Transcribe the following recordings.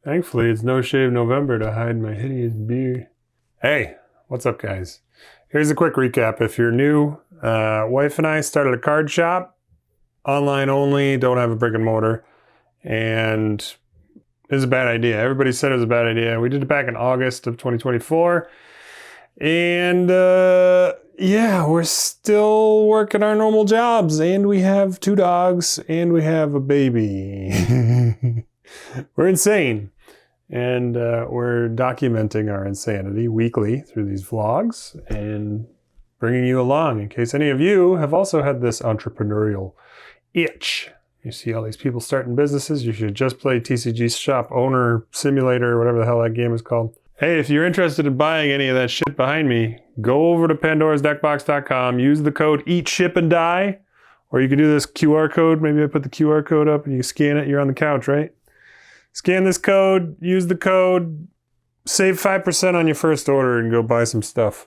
Thankfully, it's No Shave November to hide my hideous beard. Hey, what's up, guys? Here's a quick recap. If you're new, wife and I started a card shop, online only, don't have a brick and mortar, and it was a bad idea. Everybody said it was a bad idea. We did it back in August of 2024, and yeah, we're still working our normal jobs, and we have 2 dogs, and we have a baby. We're insane. And we're documenting our insanity weekly through these vlogs and bringing you along in case any of you have also had this entrepreneurial itch. You see all these people starting businesses, you should just play TCG Shop Owner Simulator, whatever the hell that game is called. Hey, if you're interested in buying any of that shit behind me, go over to pandorasdeckbox.com, use the code Eat, Ship, and Die, or you can do this QR code. Maybe I put the QR code up and you scan it, you're on the couch, right? Scan this code, use the code, save 5% on your first order and go buy some stuff.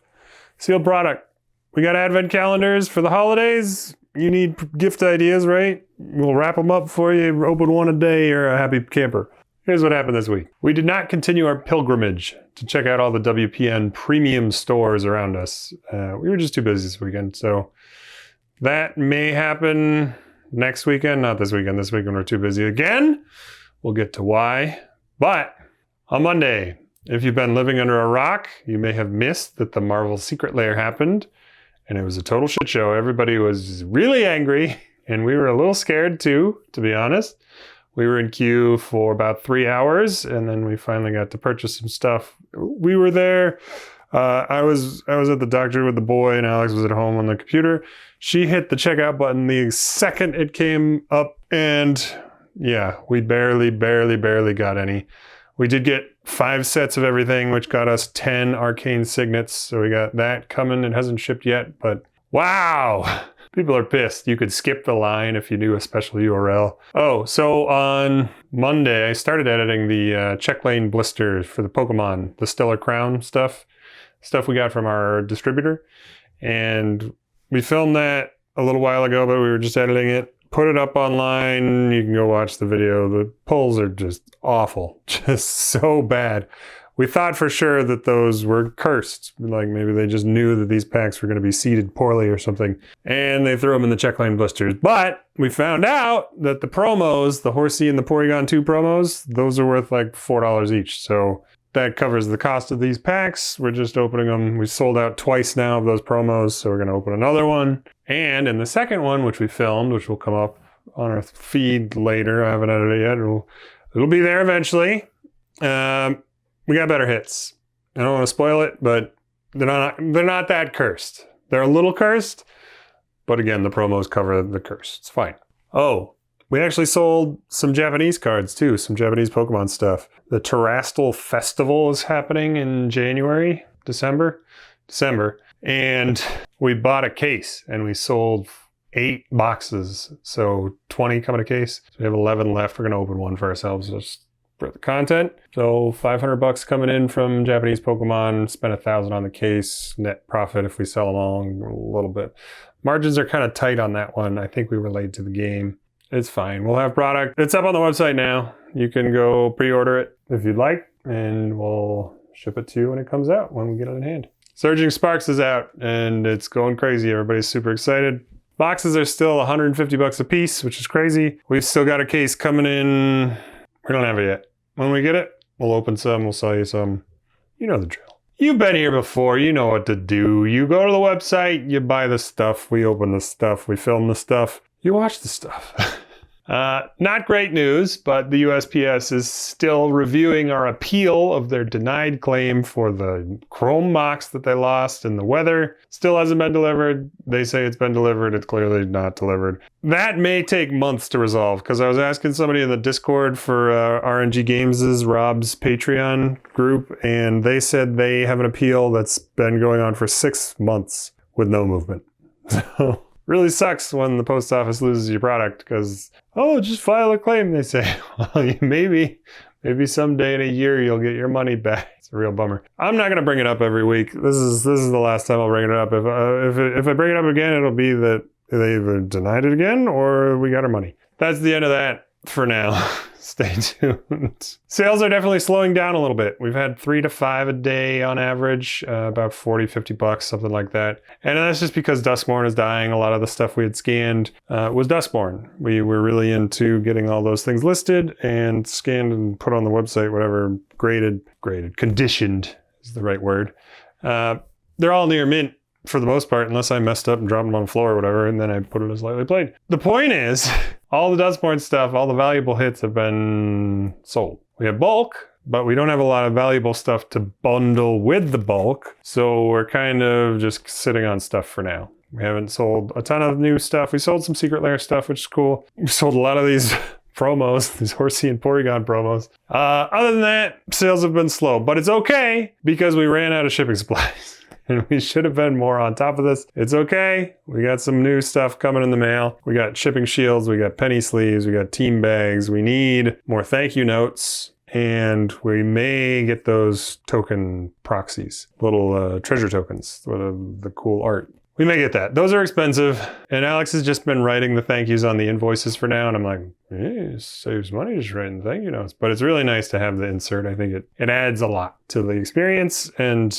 Sealed product. We got advent calendars for the holidays. You need gift ideas, right? We'll wrap them up for you. Open one a day, you're a happy camper. Here's what happened this week. We did not continue our pilgrimage to check out all the WPN premium stores around us. We were just too busy this weekend, so that may happen next weekend. Not this weekend. This weekend we're too busy again. We'll get to why. But on Monday, if you've been living under a rock, you may have missed that the Marvel Secret Lair happened. And it was a total shit show. Everybody was really angry. And we were a little scared too, to be honest. We were in queue for about 3 hours. And then we finally got to purchase some stuff. We were there. I was at the doctor with the boy and Alex was at home on the computer. She hit the checkout button the second it came up, and yeah, we barely got any. We did get 5 sets of everything, which got us 10 arcane signets. So we got that coming. It hasn't shipped yet, but wow, people are pissed. You could skip the line if you knew a special URL. Oh, so on Monday, I started editing the check lane blisters for the Pokemon, the Stellar Crown stuff we got from our distributor. And we filmed that a little while ago, but we were just editing it. Put it up online. You can go watch the video. The pulls are just awful. Just so bad. We thought for sure that those were cursed. Like maybe they just knew that these packs were going to be seeded poorly or something. And they threw them in the check lane blisters. But we found out that the promos, the Horsey and the Porygon 2 promos, those are worth like $4 each. So that covers the cost of these packs. We're just opening them. We sold out twice now of those promos, so we're going to open another one. And in the second one, which we filmed, which will come up on our feed later, I haven't edited it yet. It'll be there eventually. We got better hits. I don't want to spoil it, but they're not that cursed. They're a little cursed, but again, the promos cover the curse. It's fine. Oh, we actually sold some Japanese cards too, some Japanese Pokemon stuff. The Terastal Festival is happening in December. And we bought a case and we sold 8 boxes. So 20 come in a case. So we have 11 left. We're going to open one for ourselves just for the content. So $500 coming in from Japanese Pokemon, spent $1,000 on the case, net profit if we sell them all a little bit. Margins are kind of tight on that one. I think we were late to the game. It's fine. We'll have product. It's up on the website now. You can go pre-order it if you'd like, and we'll ship it to you when it comes out, when we get it in hand. Surging Sparks is out, and it's going crazy. Everybody's super excited. Boxes are still $150 a piece, which is crazy. We've still got a case coming in. We don't have it yet. When we get it, we'll open some. We'll sell you some. You know the drill. You've been here before. You know what to do. You go to the website. You buy the stuff. We open the stuff. We film the stuff. You watch the stuff. Not great news, but the USPS is still reviewing our appeal of their denied claim for the Chrome box that they lost in the weather. Still hasn't been delivered. They say it's been delivered. It's clearly not delivered. That may take months to resolve, because I was asking somebody in the Discord for RNG Games' Rob's Patreon group, and they said they have an appeal that's been going on for 6 months with no movement. So really sucks when the post office loses your product because, oh, just file a claim, they say. Well, maybe someday in a year you'll get your money back. It's a real bummer. I'm not going to bring it up every week. This is the last time I'll bring it up. If I bring it up again, it'll be that they either denied it again or we got our money. That's the end of that. for now. Stay tuned. Sales are definitely slowing down a little bit. We've had 3 to 5 a day on average, about 40, 50 bucks, something like that. And that's just because Duskborn is dying. A lot of the stuff we had scanned was Duskborn. We were really into getting all those things listed and scanned and put on the website, whatever, conditioned is the right word. They're all near mint for the most part, unless I messed up and dropped them on the floor or whatever, and then I put it as lightly played. The point is, all the Duskborn stuff, all the valuable hits have been sold. We have bulk, but we don't have a lot of valuable stuff to bundle with the bulk, so we're kind of just sitting on stuff for now. We haven't sold a ton of new stuff. We sold some Secret Lair stuff, which is cool. We sold a lot of these promos, these Horsey and Porygon promos. Other than that, sales have been slow, but it's okay because we ran out of shipping supplies. And we should have been more on top of this. It's okay. We got some new stuff coming in the mail. We got shipping shields. We got penny sleeves. We got team bags. We need more thank you notes. And we may get those token proxies, little treasure tokens with the cool art. We may get that. Those are expensive. And Alex has just been writing the thank yous on the invoices for now. And I'm like, it saves money just writing the thank you notes. But it's really nice to have the insert. I think it adds a lot to the experience. And,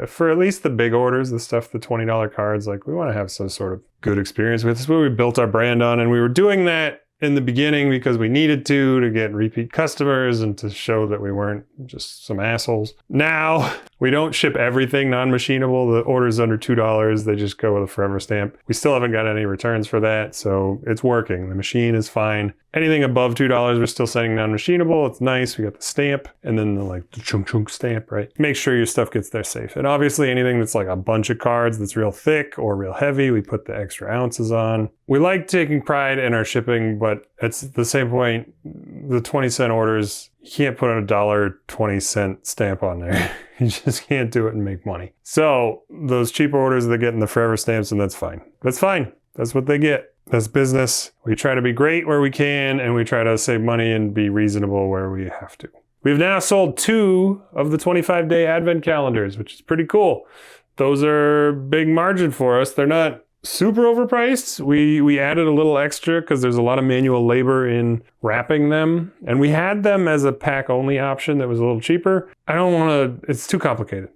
for at least the big orders, the stuff, the $20 cards, like we want to have some sort of good experience with. It's what we built our brand on. And we were doing that in the beginning because we needed to get repeat customers and to show that we weren't just some assholes. Now, we don't ship everything non-machinable. The orders under $2, they just go with a forever stamp. We still haven't got any returns for that, so it's working. The machine is fine. Anything above $2, we're still sending non-machinable. It's nice. We got the stamp and then the chunk stamp, right? Make sure your stuff gets there safe. And obviously anything that's like a bunch of cards that's real thick or real heavy, we put the extra ounces on. We like taking pride in our shipping, but at the same point, the 20-cent orders, you can't put a $1.20 stamp on there. You just can't do it and make money. So those cheaper orders, they're getting the forever stamps, and that's fine. That's fine. That's what they get. That's business. We try to be great where we can, and we try to save money and be reasonable where we have to. We've now sold 2 of the 25-day advent calendars, which is pretty cool. Those are big margin for us. They're not super overpriced. We added a little extra because there's a lot of manual labor in wrapping them. And we had them as a pack only option that was a little cheaper. I don't want to, it's too complicated.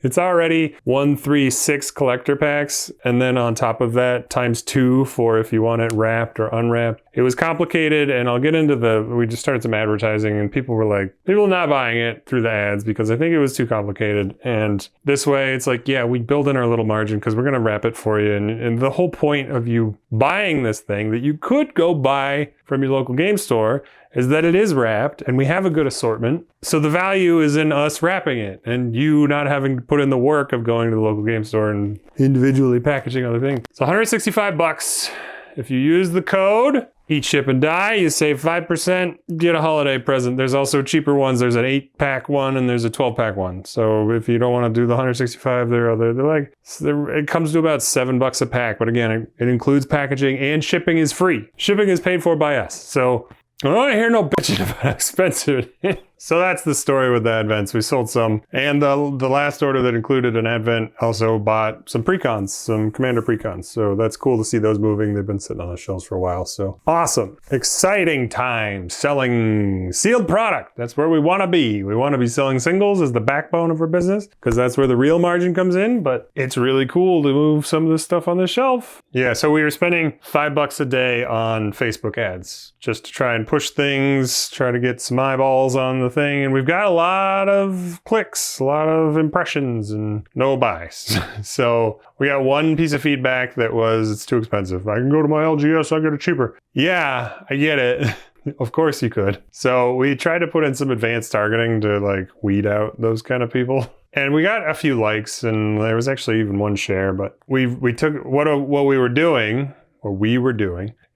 It's already 1, 3, 6 collector packs. And then on top of that, times 2 for if you want it wrapped or unwrapped. It was complicated, and I'll get into we just started some advertising, and people were not buying it through the ads because I think it was too complicated. And this way it's like, yeah, we build in our little margin because we're going to wrap it for you. And the whole point of you buying this thing that you could go buy from your local game store is that it is wrapped and we have a good assortment. So the value is in us wrapping it and you not having to put in the work of going to the local game store and individually packaging other things. It's $165. If you use the code Eat, Ship, and Die, you save 5%, get a holiday present. There's also cheaper ones. There's an 8-pack one and there's a 12-pack one. So if you don't want to do the 165, it comes to about $7 a pack. But again, it includes packaging and shipping is free. Shipping is paid for by us. So I don't want to hear no bitching about how expensive it is. So that's the story with the Advents. We sold some. And the last order that included an Advent also bought some precons, some Commander precons. So that's cool to see those moving. They've been sitting on the shelves for a while. So awesome. Exciting time selling sealed product. That's where we want to be. We want to be selling singles as the backbone of our business because that's where the real margin comes in. But it's really cool to move some of this stuff on the shelf. Yeah, so we were spending $5 a day on Facebook ads just to try and push things, try to get some eyeballs on the thing, and we've got a lot of clicks, a lot of impressions, and no buys. So we got one piece of feedback that was, it's too expensive. I can go to my LGS, I'll get it cheaper. Yeah, I get it. Of course you could. So we tried to put in some advanced targeting to weed out those kind of people. And we got a few likes, and there was actually even one share, but we took what we were doing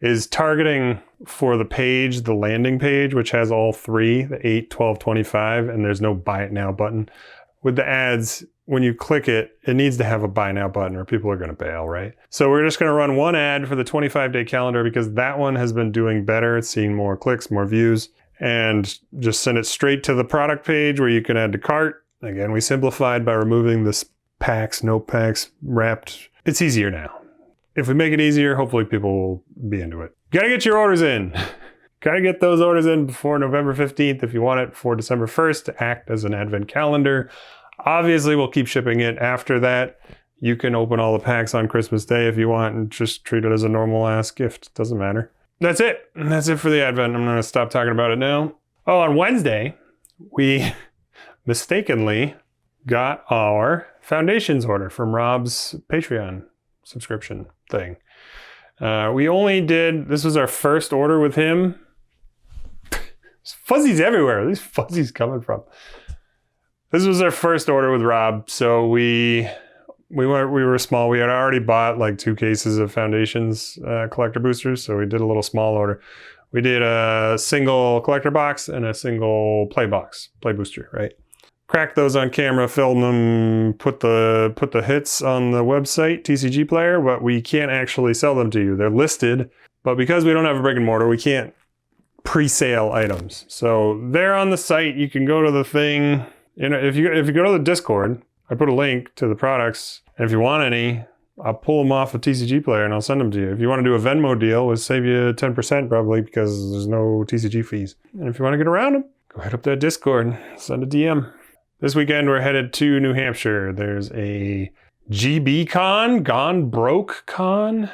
is targeting for the page, the landing page, which has all 3, the 8, 12, 25, and there's no buy it now button. With the ads, when you click it, it needs to have a buy now button or people are going to bail, right? So we're just going to run one ad for the 25-day calendar because that one has been doing better. It's seeing more clicks, more views, and just send it straight to the product page where you can add to cart. Again, we simplified by removing this packs, no packs, wrapped. It's easier now. If we make it easier, hopefully people will be into it. You gotta get your orders in. Gotta get those orders in before November 15th if you want it before December 1st to act as an advent calendar. Obviously, we'll keep shipping it after that. You can open all the packs on Christmas Day if you want and just treat it as a normal ass gift. Doesn't matter. That's it. That's it for the advent. I'm gonna stop talking about it now. Oh, on Wednesday, we mistakenly got our Foundations order from Rob's Patreon subscription thing. We only did, this was our first order with him. There's fuzzies everywhere. Where are these fuzzies coming from? This was our first order with Rob. So we were small. We had already bought like 2 cases of Foundations collector boosters. So we did a little small order. We did a single collector box and a single play booster, right? Cracked those on camera, filmed them, put the hits on the website, TCGplayer, but we can't actually sell them to you. They're listed, but because we don't have a brick and mortar, we can't pre-sale items. So they're on the site. You can go to the thing. You know, if you go to the Discord, I put a link to the products, and if you want any, I'll pull them off of TCGplayer and I'll send them to you. If you want to do a Venmo deal, we'll save you 10% probably because there's no TCG fees. And if you want to get around them, go hit up that Discord, send a DM. This weekend, we're headed to New Hampshire. There's a GB Con, Gone Broke Con.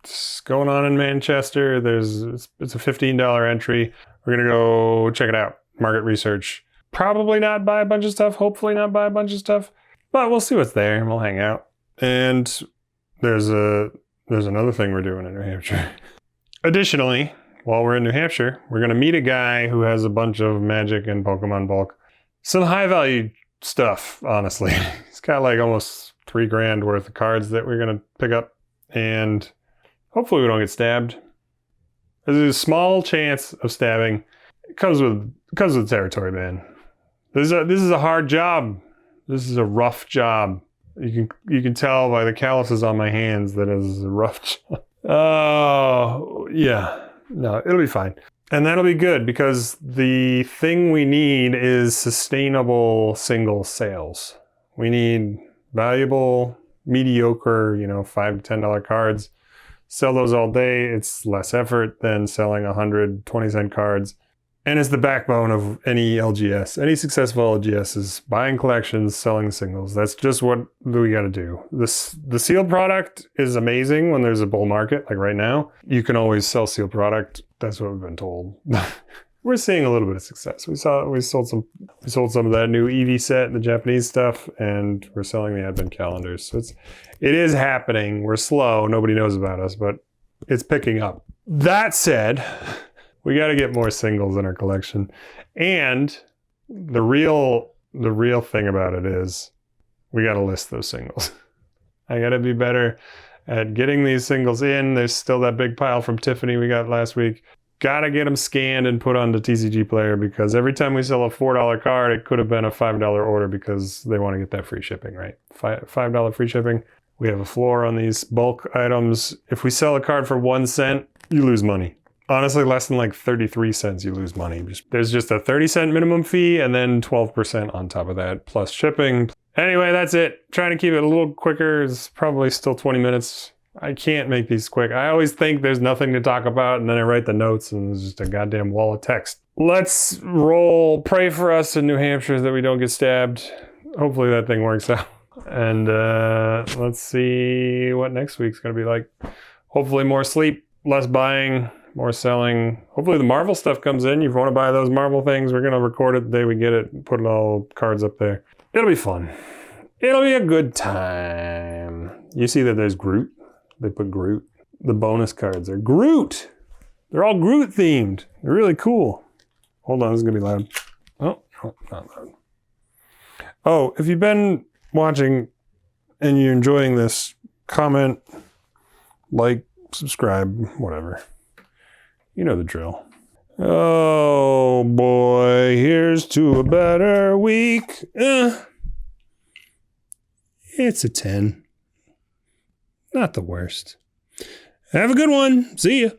It's going on in Manchester. It's a $15 entry. We're going to go check it out. Market research. Probably not buy a bunch of stuff. Hopefully not buy a bunch of stuff. But we'll see what's there and we'll hang out. And there's another thing we're doing in New Hampshire. Additionally, while we're in New Hampshire, we're going to meet a guy who has a bunch of Magic and Pokémon bulk. Some high value stuff, honestly. He's got like almost $3,000 worth of cards that we're gonna pick up, and hopefully we don't get stabbed. There's a small chance of stabbing. It comes with territory, man. This is a hard job. This is a rough job. You can tell by the calluses on my hands that it is a rough job. Oh yeah, no, it'll be fine. And that'll be good because the thing we need is sustainable single sales. We need valuable, mediocre, $5 to $10 cards. Sell those all day. It's less effort than selling 100 20-cent cards. And it's the backbone of any LGS. Any successful LGS is buying collections, selling singles. That's just what we got to do. The sealed product is amazing when there's a bull market, like right now. You can always sell sealed product. That's what we've been told. We're seeing a little bit of success. We sold some of that new Eevee set, the Japanese stuff, and we're selling the advent calendars. So it is happening. We're slow. Nobody knows about us, but it's picking up. That said, we got to get more singles in our collection. And the real thing about it is we got to list those singles. I got to be better at getting these singles in. There's still that big pile from Tiffany we got last week. Got to get them scanned and put on the TCGplayer because every time we sell a $4 card, it could have been a $5 order because they want to get that free shipping, right? $5 free shipping. We have a floor on these bulk items. If we sell a card for 1 cent, you lose money. Honestly, less than like 33 cents, you lose money. There's just a 30-cent minimum fee and then 12% on top of that, plus shipping. Anyway, that's it. Trying to keep it a little quicker. It's probably still 20 minutes. I can't make these quick. I always think there's nothing to talk about, and then I write the notes, and it's just a goddamn wall of text. Let's roll. Pray for us in New Hampshire that we don't get stabbed. Hopefully that thing works out. And let's see what next week's going to be like. Hopefully more sleep, less buying, more selling. Hopefully the Marvel stuff comes in. If you want to buy those Marvel things, we're going to record it the day we get it and put it all cards up there. It'll be fun. It'll be a good time. You see that there's Groot? They put Groot. The bonus cards are Groot. They're all Groot themed. They're really cool. Hold on, this is going to be loud. Oh, not loud. Oh, if you've been watching and you're enjoying this, comment, like, subscribe, whatever. You know the drill. Oh boy, here's to a better week. It's a 10. Not the worst. Have a good one. See ya.